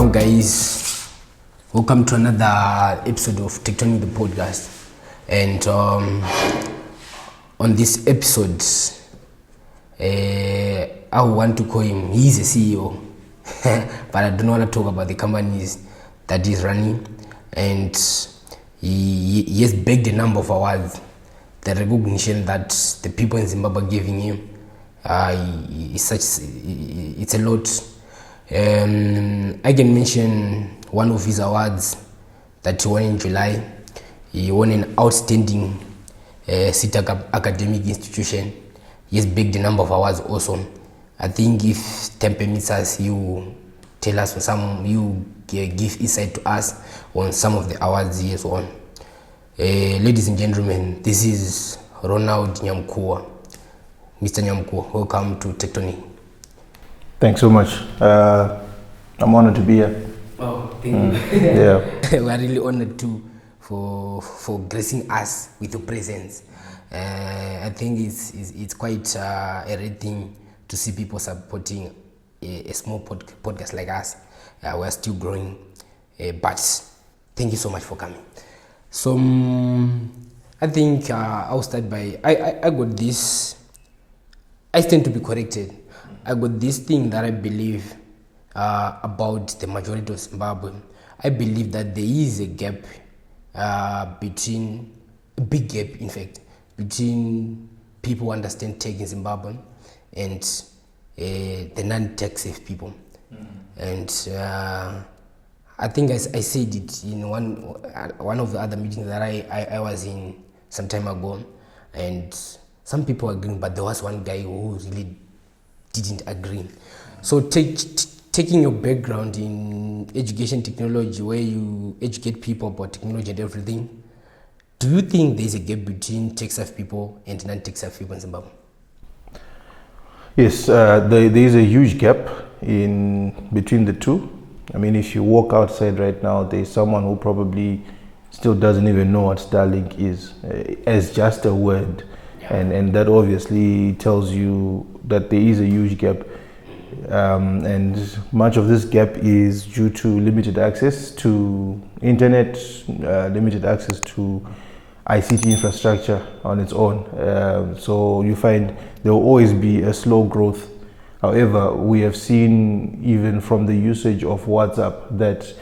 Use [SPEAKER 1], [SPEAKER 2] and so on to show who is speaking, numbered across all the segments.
[SPEAKER 1] Welcome, guys. Welcome to another episode of Tech-Tonic Podcast. And on this episode, I want to call him, he's a CEO, but I don't want to talk about the companies that he's running. And he has bagged a number of awards. The recognition that the people in Zimbabwe are giving him it's a lot. I can mention one of his awards that he won in July. He won an Outstanding ICT Academic Institution. He has bagged a number of awards also. I think if time permits us, you tell us on some, you give insight to us on some of the awards he has won. Ladies and gentlemen, this is Ronnie Nyamukuwa. Mr. Nyamukuwa, welcome to Tech-Tonic.
[SPEAKER 2] Thanks so much. I'm honored to be here.
[SPEAKER 1] Oh, thank you.
[SPEAKER 2] Yeah.
[SPEAKER 1] We are really honored too for gracing us with your presence. I think it's quite a rare thing to see people supporting a small podcast like us. We're still growing, but thank you so much for coming. So I think I'll start by I got this. I stand to be corrected. I got this thing that I believe about the majority of Zimbabwe. I believe that there is a gap a big gap in fact, between people who understand tech in Zimbabwe and the non-tech safe people. And I think I said it in one of the other meetings that I was in some time ago, and some people agreeing, but there was one guy who really didn't agree. So taking your background in education technology, where you educate people about technology and everything, do you think there's a gap between tech-savvy people and non-tech-savvy people in Zimbabwe?
[SPEAKER 2] Yes, there is a huge gap in between the two. I mean, if you walk outside right now, there's someone who probably still doesn't even know what Starlink is, as just a word. And that obviously tells you that there is a huge gap. And much of this gap is due to limited access to internet, limited access to ICT infrastructure on its own. So you find there will always be a slow growth. However, we have seen even from the usage of WhatsApp that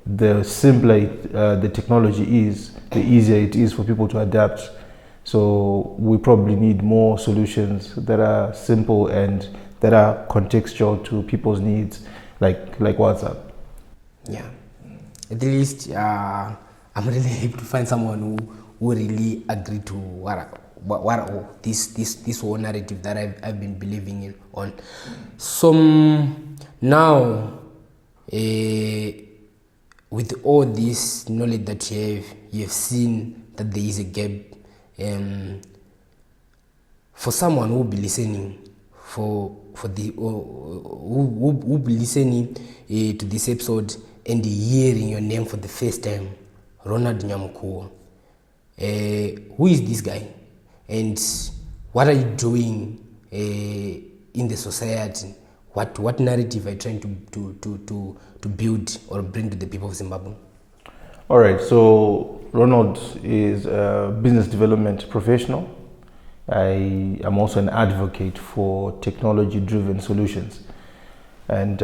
[SPEAKER 2] the simpler the technology is, the easier it is for people to adapt. So we probably need more solutions that are simple and that are contextual to people's needs, like WhatsApp.
[SPEAKER 1] Yeah, at least I'm really happy to find someone who really agree to what this whole narrative that I've been believing in on. So now, with all this knowledge that you have seen that there is a gap. For someone who will be listening, who be listening to this episode and hearing your name for the first time, Ronnie Nyamukuwa, who is this guy, and what are you doing in the society? What narrative are you trying to build or bring to the people of Zimbabwe?
[SPEAKER 2] All right, so Ronald is a business development professional. I am also an advocate for technology-driven solutions. And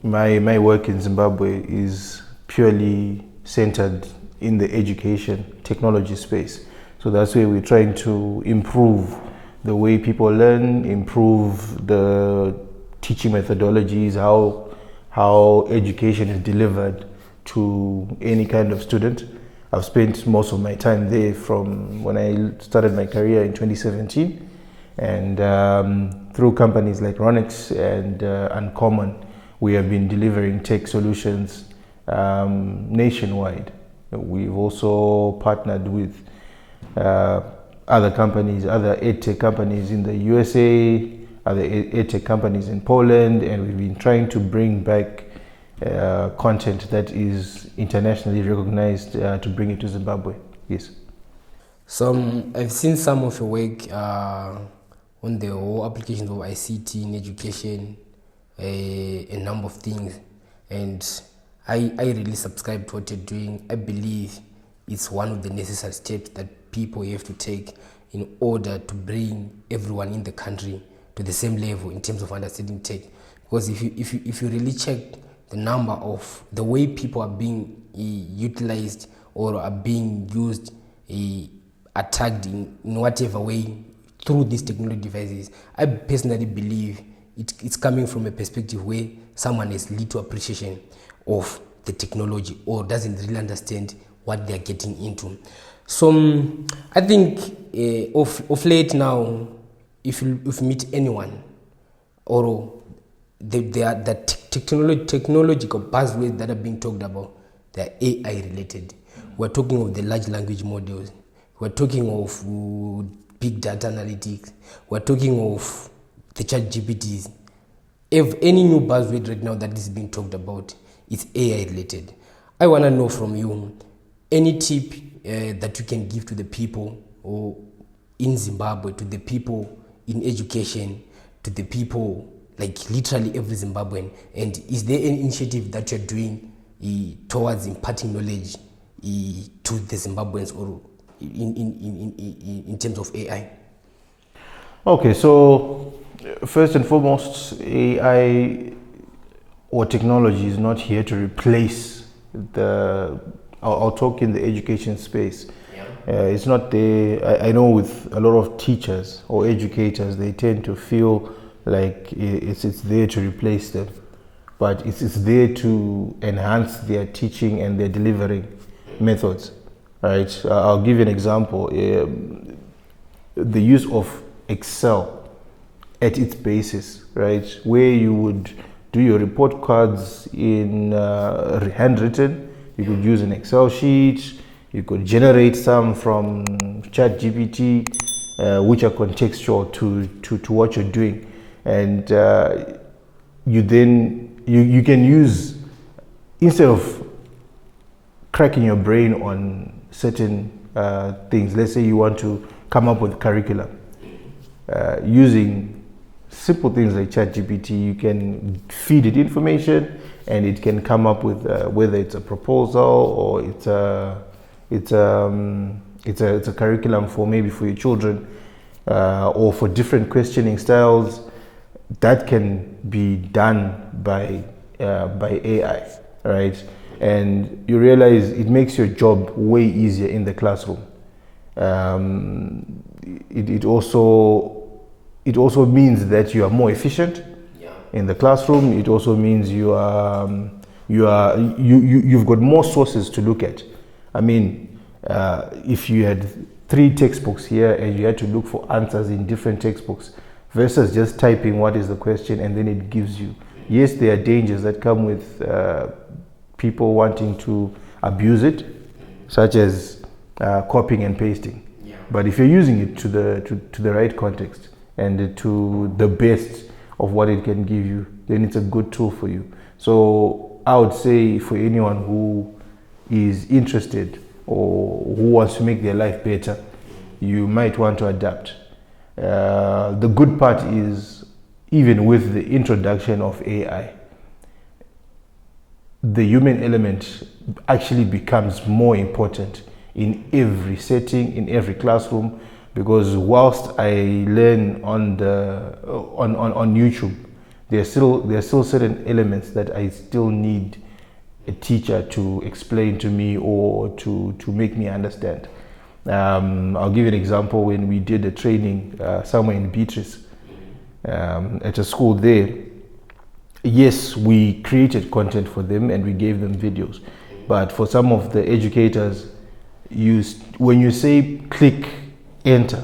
[SPEAKER 2] my work in Zimbabwe is purely centered in the education technology space. So that's where we're trying to improve the way people learn, improve the teaching methodologies, how education is delivered to any kind of student. I've spent most of my time there from when I started my career in 2017, and through companies like Ronex and Uncommon, we have been delivering tech solutions nationwide. We've also partnered with other companies, other edtech companies in the USA, other edtech companies in Poland, and we've been trying to bring back content that is internationally recognized to bring it to Zimbabwe. Yes.
[SPEAKER 1] So I've seen some of your work on the whole applications of ICT in education, a number of things. And I really subscribe to what you're doing. I believe it's one of the necessary steps that people have to take in order to bring everyone in the country to the same level in terms of understanding tech. Because if you really check the number of the way people are being utilized or are being used, attacked in whatever way through these technology devices, I personally believe it's coming from a perspective where someone has little appreciation of the technology or doesn't really understand what they're getting into. So I think of late now, if you meet anyone or the technological buzzwords that are being talked about, they are AI related. We're talking of the large language models. We're talking of big data analytics. We're talking of the chat GPTs. If any new buzzword right now that is being talked about, it's AI related. I want to know from you any tip that you can give to the people or in Zimbabwe, to the people in education, to the people, like literally every Zimbabwean. And is there any initiative that you're doing towards imparting knowledge to the Zimbabweans or in terms of AI?
[SPEAKER 2] Okay, so first and foremost, AI or technology is not here to replace I'll talk in the education space. It's not there. I know with a lot of teachers or educators, they tend to feel like it's there to replace them, but it's there to enhance their teaching and their delivering methods, right? I'll give you an example. The use of Excel at its basis, right, where you would do your report cards in handwritten. You could use an Excel sheet. You could generate some from ChatGPT, which are contextual to what you're doing, and you can use, instead of cracking your brain on certain things. Let's say you want to come up with curriculum using simple things like ChatGPT. You can feed it information, and it can come up with whether it's a proposal or it's a curriculum for maybe for your children or for different questioning styles. That can be done by AI, right? And you realize it makes your job way easier in the classroom. It also means that you are more efficient in the classroom. It also means you've got more sources to look at. I mean, if you had 3 textbooks here and you had to look for answers in different textbooks versus just typing what is the question and then it gives you. Yes, there are dangers that come with people wanting to abuse it, such as copying and pasting. But if you're using it to the right context and to the best of what it can give you, then it's a good tool for you. So I would say for anyone who is interested or who wants to make their life better, you might want to adapt. The good part is, even with the introduction of AI, the human element actually becomes more important in every setting, in every classroom, because whilst I learn on YouTube, there are still certain elements that I still need a teacher to explain to me or to make me understand. I'll give you an example. When we did a training somewhere in Beatrice, at a school there, yes, we created content for them and we gave them videos, but for some of the educators, when you say click enter,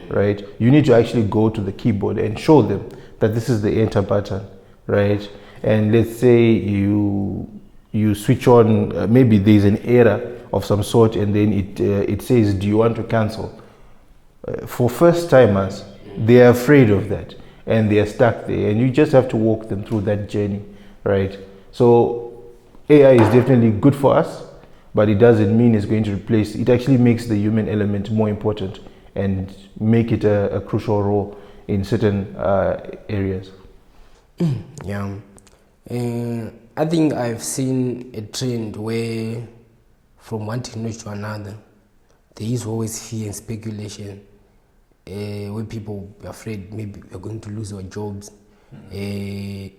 [SPEAKER 2] right, you need to actually go to the keyboard and show them that this is the enter button, right? And let's say you switch on, maybe there's an error of some sort, and then it says, do you want to cancel? For first timers, they are afraid of that and they are stuck there, and you just have to walk them through that journey, right? So AI is definitely good for us, but it doesn't mean it's going to replace. It actually makes the human element more important and make it a crucial role in certain areas.
[SPEAKER 1] Yeah. I think I've seen a trend where from one technology to another, there is always fear and speculation, where people are afraid maybe we're going to lose our jobs. I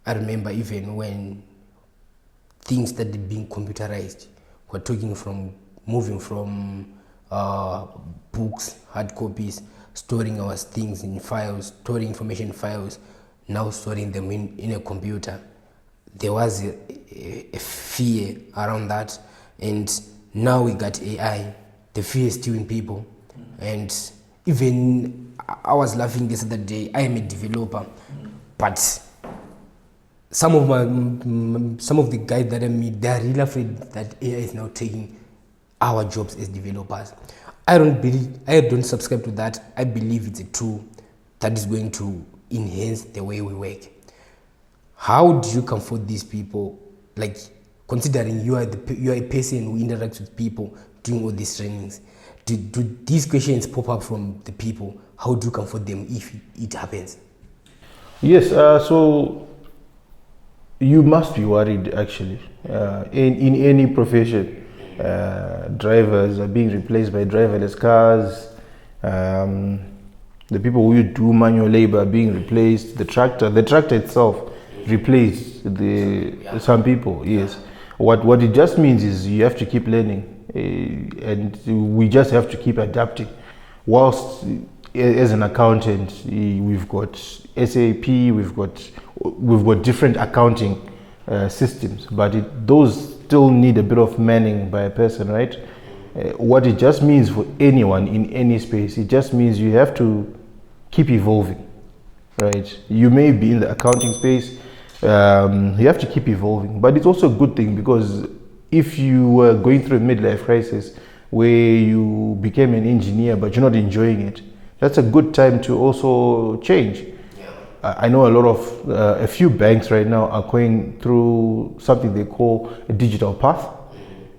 [SPEAKER 1] remember even when things started being computerized, we're talking from moving from books, hard copies, storing our things in files, storing information files, now storing them in a computer. There was a fear around that, and now we got AI. The fear is still in people, and even I was laughing this other day. I am a developer, but some of the guys that I meet, they are really afraid that AI is now taking our jobs as developers. I don't subscribe to that. I believe it's a tool that is going to enhance the way we work. How do you comfort these people? Like, considering you are a person who interacts with people doing all these trainings, do these questions pop up from the people? How do you comfort them if it happens?
[SPEAKER 2] Yes, so you must be worried actually. In any profession, drivers are being replaced by driverless cars. The people who do manual labor are being replaced. The tractor itself replaced some people. Yes, what it just means is you have to keep learning, and we just have to keep adapting. Whilst as an accountant, we've got SAP, we've got different accounting systems, but those still need a bit of manning by a person, right? What it just means for anyone in any space, it just means you have to keep evolving, right? You may be in the accounting space, you have to keep evolving, but it's also a good thing, because if you were going through a midlife crisis where you became an engineer but you're not enjoying it, that's a good time to also change. I know a few banks right now are going through something they call a digital path,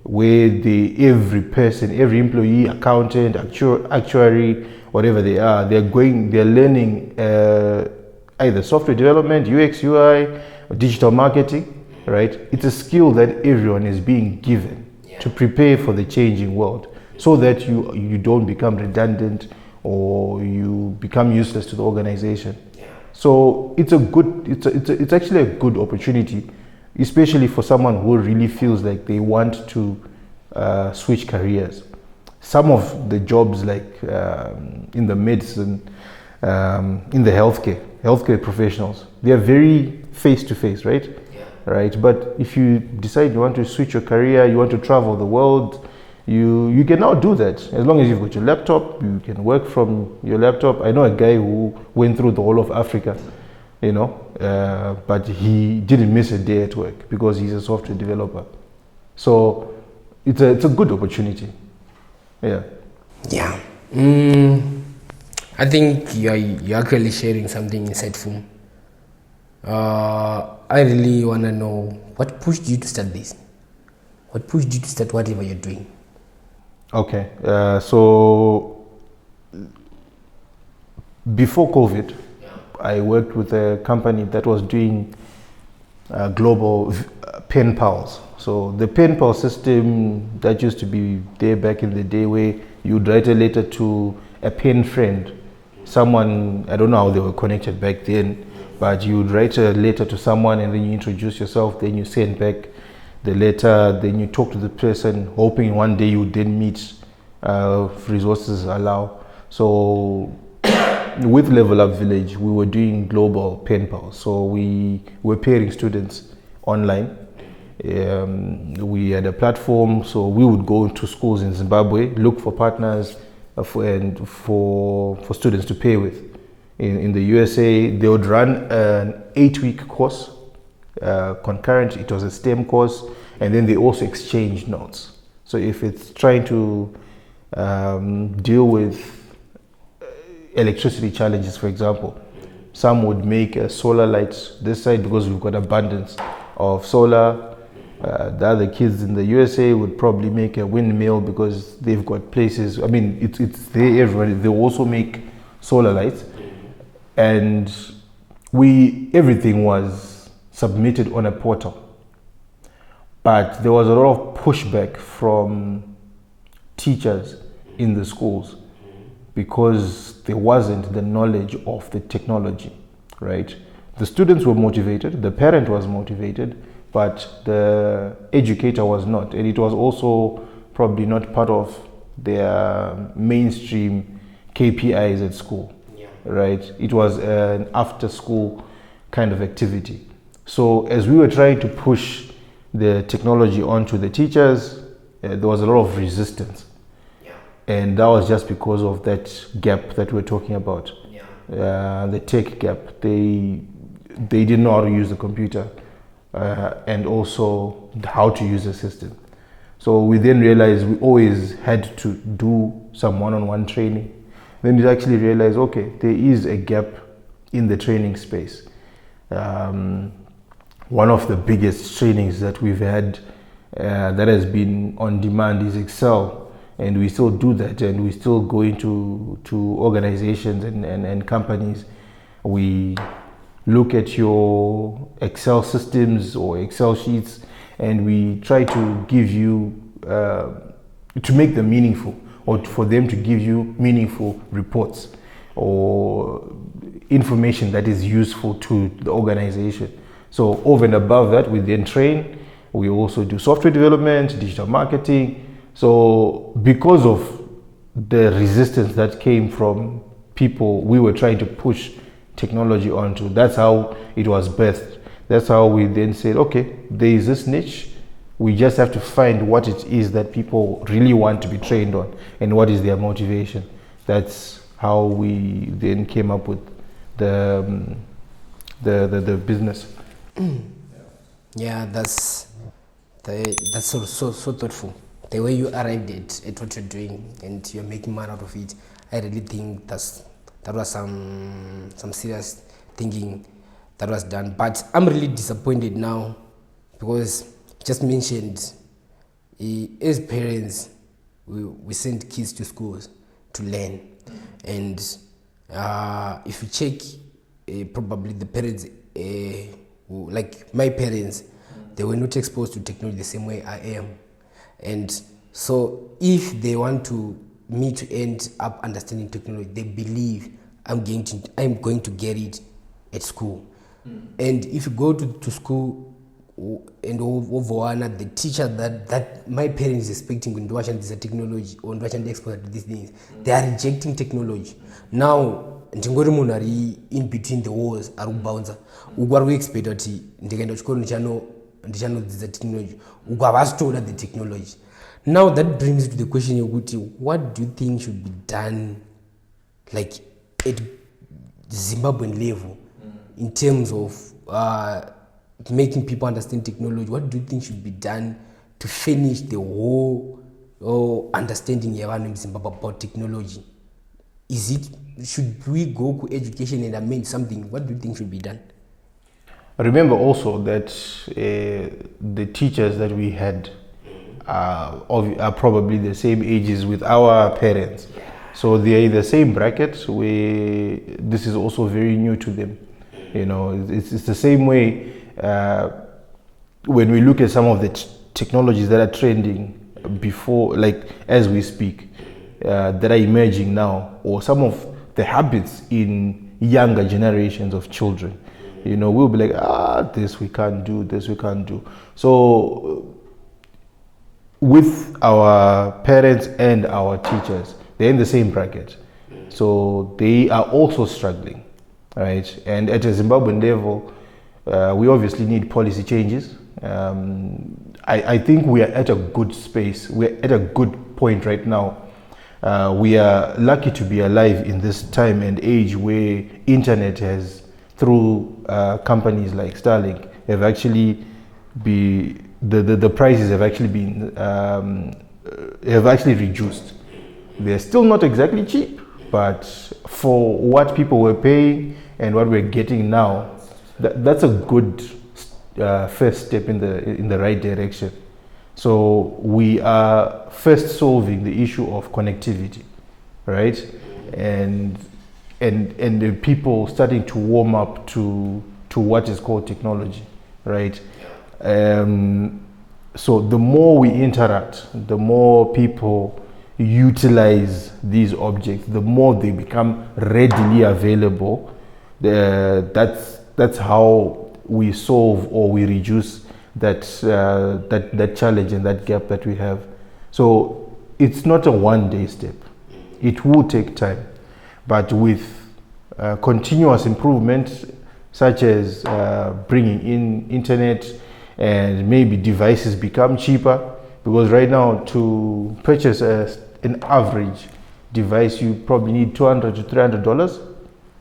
[SPEAKER 2] where every employee, accountant, actuary, whatever they are, they're learning either software development, UX, UI, or digital marketing, right? It's a skill that everyone is being given to prepare for the changing world, so that you don't become redundant or you become useless to the organization. So it's actually a good opportunity, especially for someone who really feels like they want to switch careers. Some of the jobs, like in the medicine, in the healthcare professionals, they are very face-to-face, right? Right. But if you decide you want to switch your career, you want to travel the world, you can now do that. As long as you've got your laptop, you can work from your laptop. I know a guy who went through the whole of Africa, but he didn't miss a day at work because he's a software developer. So it's a good opportunity. Yeah.
[SPEAKER 1] I think you're actually sharing something insightful. I really want to know, what pushed you to start this? What pushed you to start whatever you're doing?
[SPEAKER 2] Okay, so before COVID, I worked with a company that was doing global pen pals. So the pen pal system that used to be there back in the day, where you'd write a letter to a pen friend, someone, I don't know how they were connected back then, but you'd write a letter to someone and then you introduce yourself, then you send back the letter, then you talk to the person, hoping one day you would then meet, if resources allow. So with Level Up Village, we were doing global pen pals. So we were pairing students online. We had a platform, so we would go to schools in Zimbabwe, look for partners for students to pair with. In the USA, they would run an 8-week course, concurrent. It was a STEM course, and then they also exchange notes. So if it's trying to deal with electricity challenges, for example, some would make solar lights this side because we've got abundance of solar. The other kids in the USA would probably make a windmill because they've got places. I mean, it's there everywhere. They also make solar lights, and everything was submitted on a portal. but there was a lot of pushback from teachers in the schools because there wasn't the knowledge of the technology, right? The students were motivated, the parent was motivated, but the educator was not. And it was also probably not part of their mainstream KPIs at school, right? It was an after school kind of activity. So as we were trying to push the technology onto the teachers, there was a lot of resistance. And that was just because of that gap that we're talking about, the tech gap. They didn't know how to use the computer and also how to use the system. So we then realized we always had to do some one-on-one training. Then we actually realized, okay, there is a gap in the training space. One of the biggest trainings that we've had that has been on demand is Excel. And we still do that, and we still go into organizations and companies. We look at your Excel systems or Excel sheets, and we try to give you, to make them meaningful, or for them to give you meaningful reports or information that is useful to the organization. So over and above that, we then train. We also do software development, digital marketing. So because of the resistance that came from people we were trying to push technology onto, that's how it was birthed. That's how we then said, okay, there is this niche. We just have to find what it is that people really want to be trained on and what is their motivation. That's how we then came up with the business.
[SPEAKER 1] Yeah, that's so thoughtful. The way you arrived at what you're doing and you're making money out of it, I really think that was some serious thinking that was done. But I'm really disappointed now because just mentioned, as parents, we send kids to schools to learn, and if you check, probably the parents, like my parents, they were not exposed to technology the same way I am. And so if they want me to end up understanding technology, they believe I'm going to get it at school. And if you go to school and over the teacher that my parents is expecting when watching this technology or watching the exposure to these things, they are rejecting technology. Now, ndingori munhu ari in between the walls ari kubouncer uku ari kuexpect kuti ndikaenda kuchikoro ndichanodzidza technology uku havasitoda the technology. Now that brings to the question yokuti, what do you think should be done, like at Zimbabwean level, in terms of making people understand technology? What do you think should be done to finish the whole understanding in Zimbabwe about technology? Should we go to education and amend something? What do you think should be done?
[SPEAKER 2] Remember also that the teachers that we had are probably the same ages with our parents. So they are in the same bracket where this is also very new to them. You know, it's the same way when we look at some of the technologies that are trending before, like as we speak, that are emerging now, or some of the habits in younger generations of children. You know, we'll be like, this we can't do, this we can't do. So with our parents and our teachers, they're in the same bracket. So they are also struggling, right? And at a Zimbabwean level, we obviously need policy changes. I think we are at a good space. We're at a good point right now. We are lucky to be alive in this time and age where internet has, through companies like Starlink, have actually the prices have actually been have actually reduced. They're still not exactly cheap, but for what people were paying and what we're getting now, that's a good first step in the right direction. So we are first solving the issue of connectivity, right? And the people starting to warm up to what is called technology, right? So the more we interact, the more people utilize these objects, the more they become readily available. That's how we solve or we reduce that challenge and that gap that we have. So it's not a one-day step. It will take time, but with continuous improvement, such as bringing in internet, and maybe devices become cheaper, because right now to purchase an average device you probably need $200 to $300,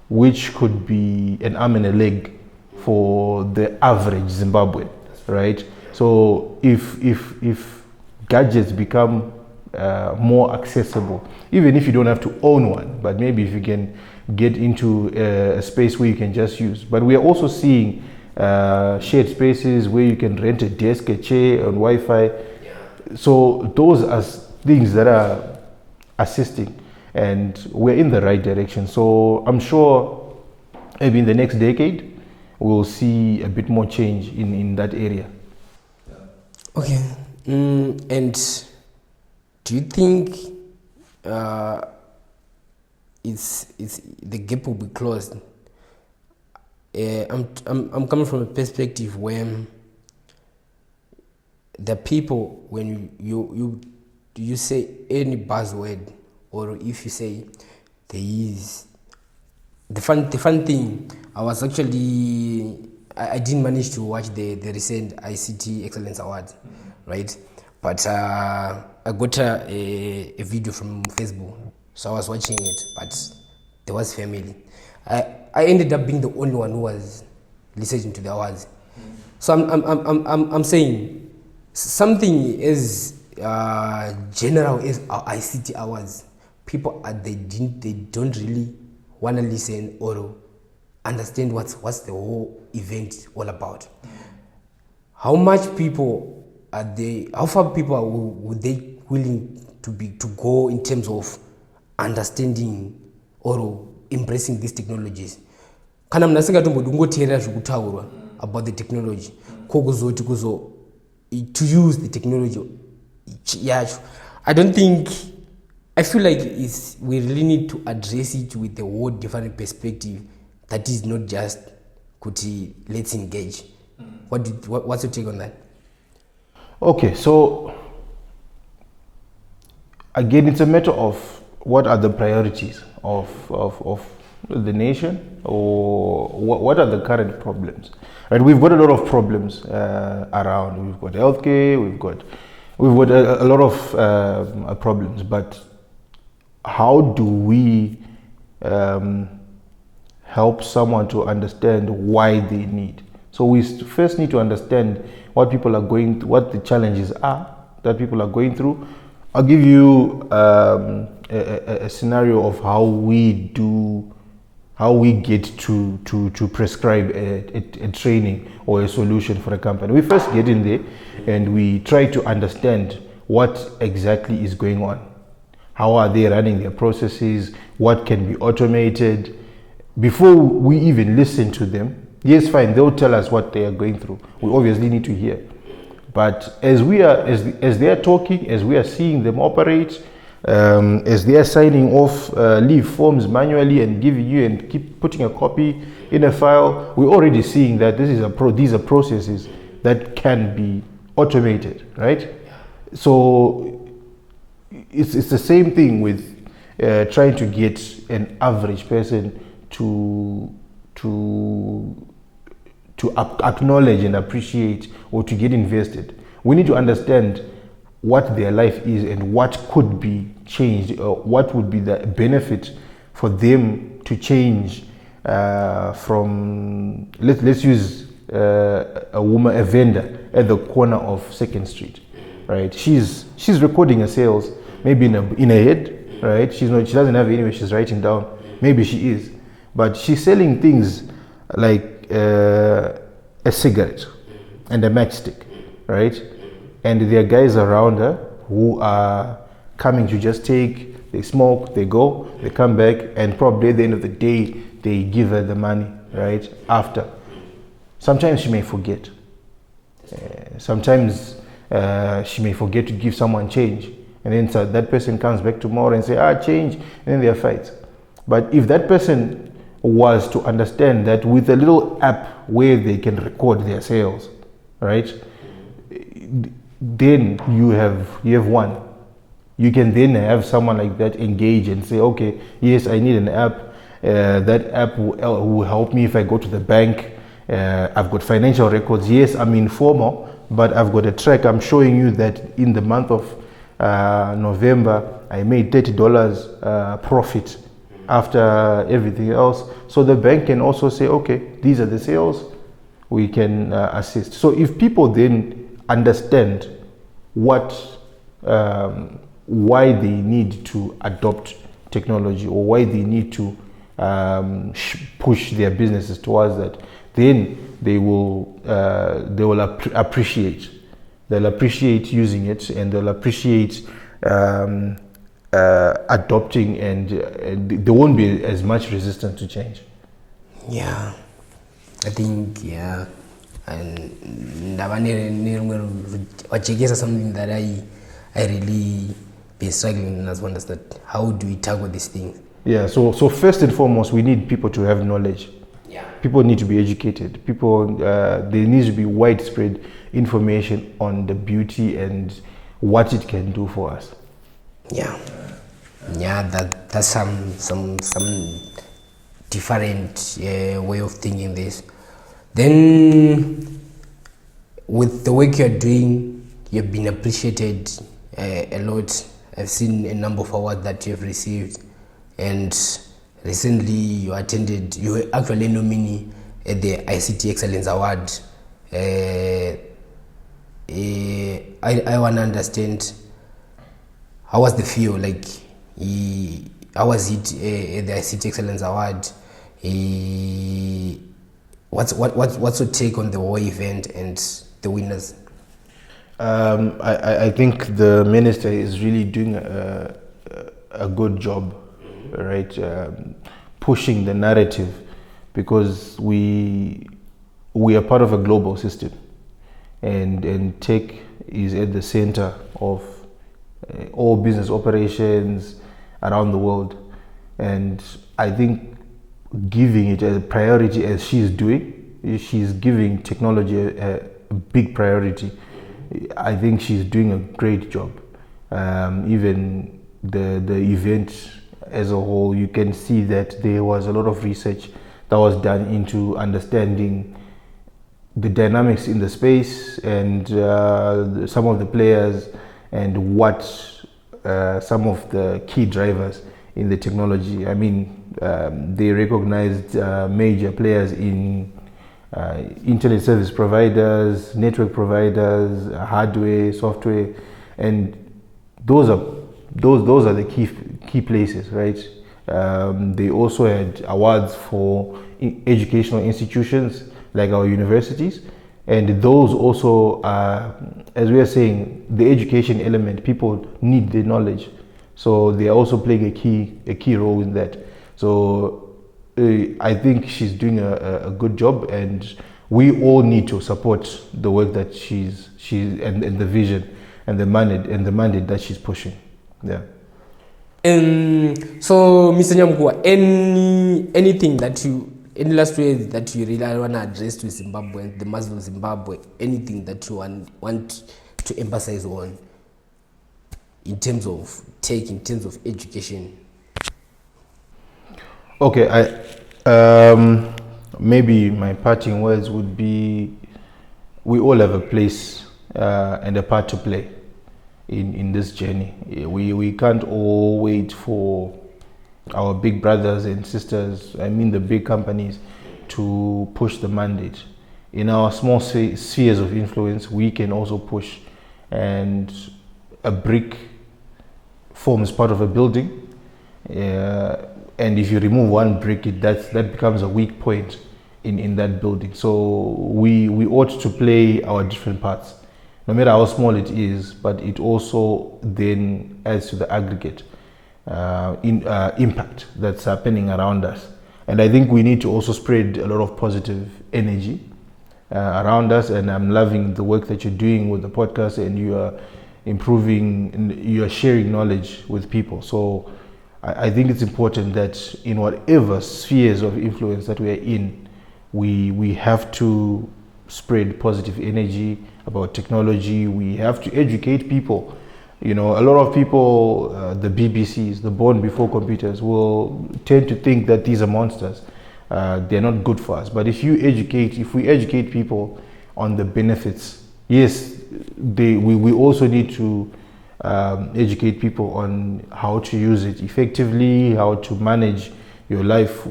[SPEAKER 2] which could be an arm and a leg for the average Zimbabwean, right? So if gadgets become more accessible, even if you don't have to own one, but maybe if you can get into a space where you can just use. But we are also seeing shared spaces where you can rent a desk, a chair, and Wi-Fi. So those are things that are assisting, and we're in the right direction. So I'm sure maybe in the next decade we'll see a bit more change in that area.
[SPEAKER 1] Okay. And do you think it's the gap will be closed? I'm coming from a perspective where the people, when you say any buzzword, or if you say there is the fun thing, I didn't manage to watch the recent ICT Excellence Awards, right? But I got a video from Facebook, so I was watching it, but there was family. I ended up being the only one who was listening to the awards. So I'm saying something as general as our ICT awards, people they don't really want to listen or understand what's the whole event all about. How much people are they? How far people would they willing to go in terms of understanding or embracing these technologies? Kana mnasingatombo dungoteera zvekutaurwa about the technology kokuzoti to use the technology yacho. I feel like we really need to address it with a whole different perspective that is not just kuti let's engage. What's your take on that?
[SPEAKER 2] Okay, so again, it's a matter of what are the priorities of the nation, or what are the current problems. Right, we've got a lot of problems around. We've got healthcare, we've got a lot of problems, but how do we help someone to understand why they need? So we first need to understand what people are going through, what the challenges are that people are going through. I'll give you a scenario of how we get to prescribe a training or a solution for a company. We first get in there and we try to understand what exactly is going on. How are they running their processes? What can be automated? Before we even listen to them, yes, fine, they'll tell us what they are going through. We obviously need to hear. But as they are talking, as we are seeing them operate, as they are signing off leave forms manually and giving you and keep putting a copy in a file, we're already seeing that these are processes that can be automated, right? So it's the same thing with trying to get an average person to acknowledge and appreciate or to get invested. We need to understand what their life is and what could be changed, or what would be the benefit for them to change from, let's use a vendor at the corner of 2nd Street, right? She's recording her sales maybe in her head, right? She doesn't have it anyway, she's writing down. Maybe she is, but she's selling things like a cigarette and a matchstick, right? And there are guys around her who are coming to just take, they smoke, they go, they come back, and probably at the end of the day, they give her the money, right? After. Sometimes she may forget. Sometimes she may forget to give someone change, and then so that person comes back tomorrow and say, change, and then there are fights. But if that person was to understand that with a little app where they can record their sales, right, then you have won. You can then have someone like that engage and say, okay, yes, I need an app. That app will help me if I go to the bank. I've got financial records. Yes, I'm informal, but I've got a track. I'm showing you that in the month of November, I made $30 profit after everything else. So the bank can also say, okay, these are the sales, we can assist. So if people then understand why they need to adopt technology, or why they need to push their businesses towards that, then they will appreciate. They'll appreciate using it, and they'll appreciate adopting, and there won't be as much resistance to change.
[SPEAKER 1] Yeah, I think, yeah. And something that I really been struggling as one is that how do we tackle these things?
[SPEAKER 2] Yeah, so first and foremost, we need people to have knowledge.
[SPEAKER 1] Yeah.
[SPEAKER 2] People need to be educated. People, there needs to be widespread information on the beauty and what it can do for us.
[SPEAKER 1] Yeah, that's some different way of thinking this. Then, with the work you're doing, you've been appreciated a lot. I've seen a number of awards that you've received, and recently you were actually nominee at the ICT Excellence Award. I want to understand, how was the feel? Like, how was it at the ICT Excellence Award? What's your take on the whole event and the winners?
[SPEAKER 2] I think the minister is really doing a good job, right? Pushing the narrative, because we are part of a global system, and tech is at the center of all business operations around the world. And I think giving it a priority as she's doing, she's giving technology a big priority. I think she's doing a great job. Even the event as a whole, you can see that there was a lot of research that was done into understanding the dynamics in the space, and some of the players, and what some of the key drivers in the technology. I mean, they recognized major players in internet service providers, network providers, hardware, software, and those are the key places, right? They also had awards for educational institutions like our universities, and those also are, as we are saying, the education element. People need the knowledge, so they are also playing a key role in that. So I think she's doing a good job, and we all need to support the work that she's and the vision and the mandate that she's pushing. Yeah.
[SPEAKER 1] So, Mr. Nyamukuwa, anything that any last way that you really want to address to Zimbabwe, the masses of Zimbabwe, anything that you want to emphasize on in terms of tech, in terms of education?
[SPEAKER 2] Okay, maybe my parting words would be, we all have a place and a part to play in this journey. We can't all wait for our big brothers and sisters, I mean the big companies, to push the mandate. In our small spheres of influence, we can also push, and a brick forms part of a building, and if you remove one brick, that becomes a weak point in that building. So we ought to play our different parts, no matter how small it is, but it also then adds to the aggregate impact that's happening around us. And I think we need to also spread a lot of positive energy around us, and I'm loving the work that you're doing with the podcast, and you are improving and you are sharing knowledge with people. So I think it's important that in whatever spheres of influence that we are in, we have to spread positive energy about technology. We have to educate people. You know, a lot of people, the BBCs, the born before computers, will tend to think that these are monsters. They're not good for us. But if we educate people on the benefits, yes, we also need to educate people on how to use it effectively, how to manage your life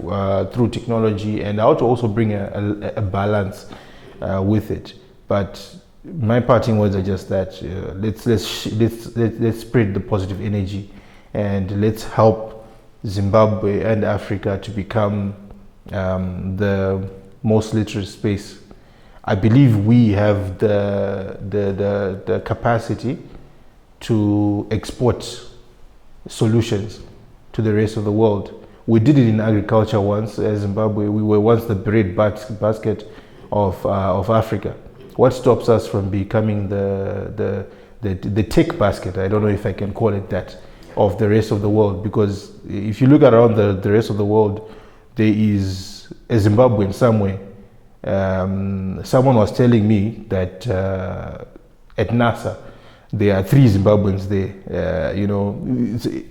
[SPEAKER 2] through technology, and how to also bring a balance with it. But my parting words are just that let's spread the positive energy, and let's help Zimbabwe and Africa to become the most literate space. I believe we have the capacity to export solutions to the rest of the world. We did it in agriculture once, as Zimbabwe. We were once the bread basket of Africa. What stops us from becoming the tech basket? I don't know if I can call it that, of the rest of the world. Because if you look around the rest of the world, there is a Zimbabwean somewhere. Someone was telling me that at NASA there are 3 Zimbabweans there.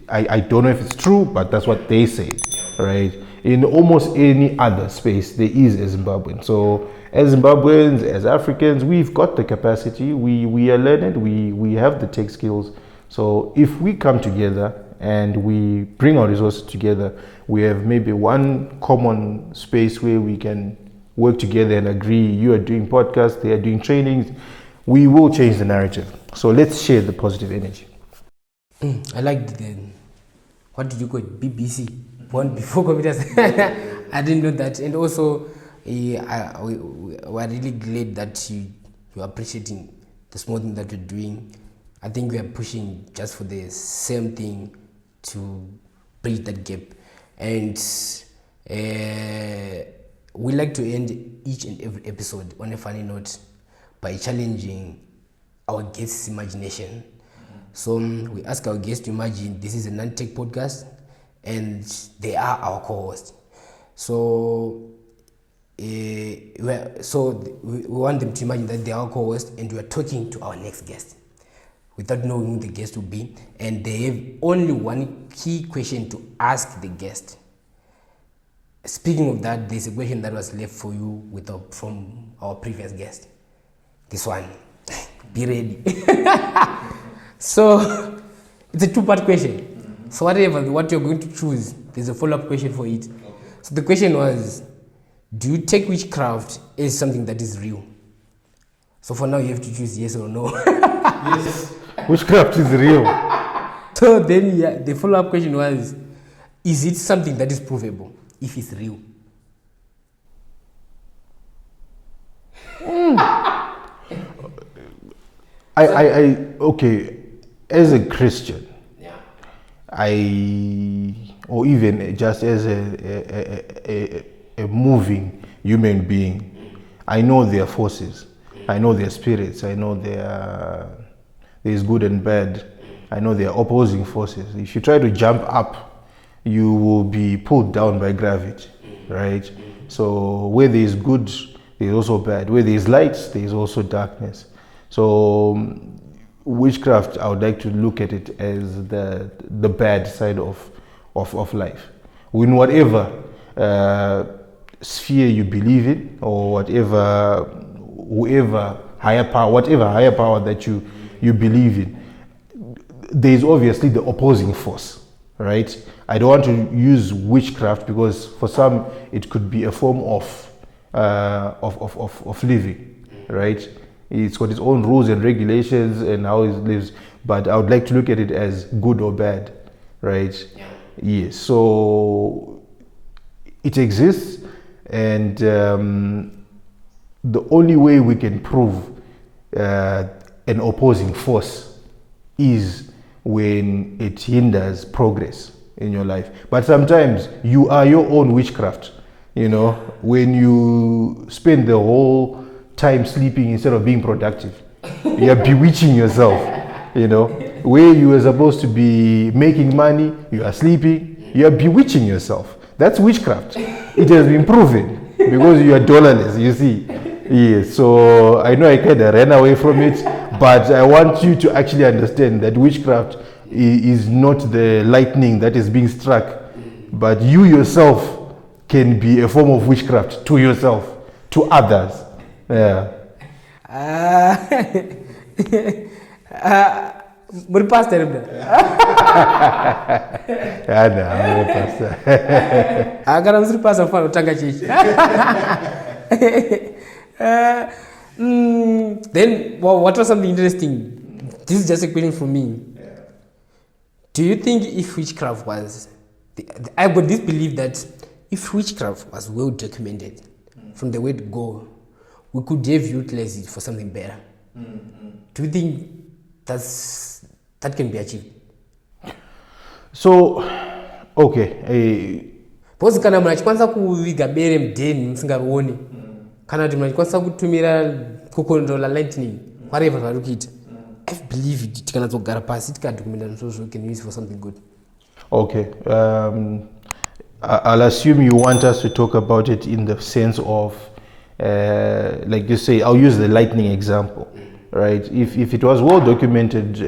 [SPEAKER 2] I don't know if it's true, but that's what they say, right? In almost any other space, there is a Zimbabwean. So as Zimbabweans, as Africans, we've got the capacity. We are learned. We have the tech skills. So if we come together and we bring our resources together, we have maybe one common space where we can work together and agree. You are doing podcasts, they are doing trainings. We will change the narrative. So let's share the positive energy.
[SPEAKER 1] I like what did you call it? BBC, born before computers. I didn't know that. And also, we are really glad that you are appreciating the small thing that you're doing. I think we are pushing just for the same thing to bridge that gap. And we like to end each and every episode on a funny note by challenging our guests' imagination. So we ask our guests to imagine this is a non-tech podcast and they are our co-hosts. So we want them to imagine that they are our co-hosts and we are talking to our next guest without knowing who the guest will be, and they have only one key question to ask the guest. Speaking of that, there's a question that was left for you from our previous guest. This one. Be ready. So it's a 2-part question. So what you're going to choose, there's a follow-up question for it. Okay. So the question was, do you take witchcraft as something that is real? So for now you have to choose yes or no.
[SPEAKER 2] Yes. Witchcraft is real.
[SPEAKER 1] So then the follow-up question was, is it something that is provable if it's real?
[SPEAKER 2] Okay, as a Christian, or even just as a moving human being, I know their forces, I know their spirits, I know there's good and bad, I know their opposing forces. If you try to jump up, you will be pulled down by gravity, right? So where there is good, there is also bad. Where there is light, there is also darkness. So witchcraft, I would like to look at it as the bad side of life. In whatever sphere you believe in, or whatever higher power that you believe in, there is obviously the opposing force, right? I don't want to use witchcraft because for some it could be a form of living, right? It's got its own rules and regulations and how it lives, but I would like to look at it as good or bad, right? Yeah. Yes. So it exists, and the only way we can prove an opposing force is when it hinders progress in your life. But sometimes you are your own witchcraft. When you spend the whole time sleeping instead of being productive. You're bewitching yourself, you know. Where you were supposed to be making money, you are sleeping, you are bewitching yourself. That's witchcraft. It has been proven because you are dollarless, you see. Yes, so I know I kind of ran away from it, but I want you to actually understand that witchcraft is not the lightning that is being struck, but you yourself can be a form of witchcraft to yourself, to others. Yeah.
[SPEAKER 1] But pastor, I got a pastor for Tangachi. Then, what was something interesting? This is just a question for me. Do you think if witchcraft was, I got this belief that if witchcraft was well documented from the word go, we could have utilized it for something better. Do you think that can be achieved?
[SPEAKER 2] So, okay.
[SPEAKER 1] Because kana mnachikwanisa kuviga bere mdeni msingaruoni. Kana kuti mnachikwanisa kutumira kukontrola lightning. Whatever varikuita. I believe it tikanazogara pasi tikadokumenta so can use for something good.
[SPEAKER 2] Okay. I'll assume you want us to talk about it in the sense of like you say, I'll use the lightning example. Right, if it was well documented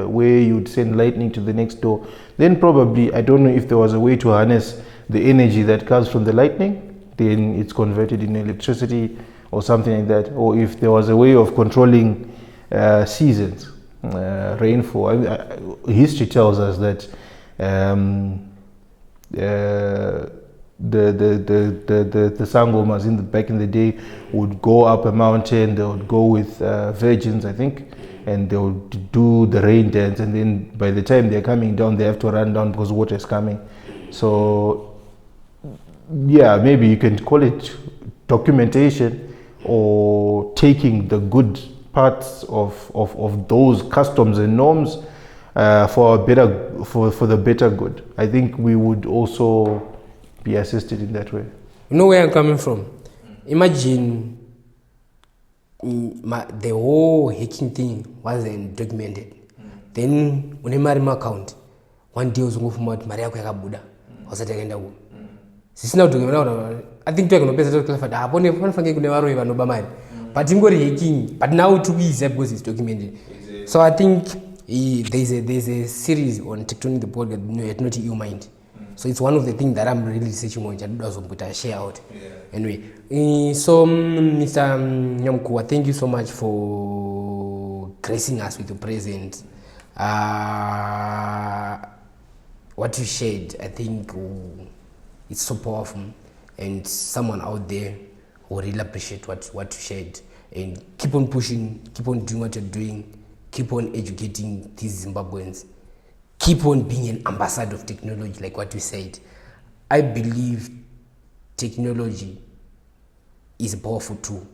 [SPEAKER 2] where you'd send lightning to the next door, then probably, I don't know if there was a way to harness the energy that comes from the lightning, then it's converted in electricity or something like that, or if there was a way of controlling seasons, rainfall. History tells us that the Sangomas back in the day would go up a mountain. They would go with virgins, I think, and they would do the rain dance, and then by the time they're coming down, they have to run down because water is coming. So yeah, maybe you can call it documentation or taking the good parts of those customs and norms for the better good. I think we would also be assisted in that way.
[SPEAKER 1] You know where I'm coming from? Imagine the whole hacking thing wasn't documented. Then when you account, one day uzungufuma kuti mari yako yakabuda usati yakaenda ku. Sisina document. I think to pesa to clarify apone panofange kune varoi vanoba mari. But ingori hacking, but now it is because it's documented. Exactly. So I think there's a series on Tech-Tonic Podcast, not EU Mind. So it's one of the things that I'm really researching on. I share out. Yeah. Anyway, so Mr. Nyamukuwa, thank you so much for gracing us with your presence. What you shared, I think it's so powerful, and someone out there will really appreciate what you shared. And keep on pushing, keep on doing what you're doing, keep on educating these Zimbabweans. Keep on being an ambassador of technology, like what you said. I believe technology is a powerful tool,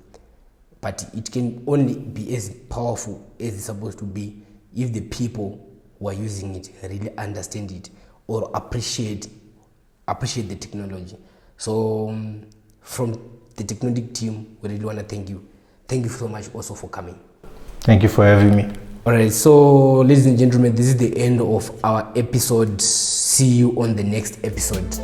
[SPEAKER 1] but it can only be as powerful as it's supposed to be if the people who are using it really understand it or appreciate the technology. So from the Tech-Tonic team, we really want to thank you. Thank you so much also for coming.
[SPEAKER 2] Thank you for having me.
[SPEAKER 1] Alright, so ladies and gentlemen, this is the end of our episode. See you on the next episode.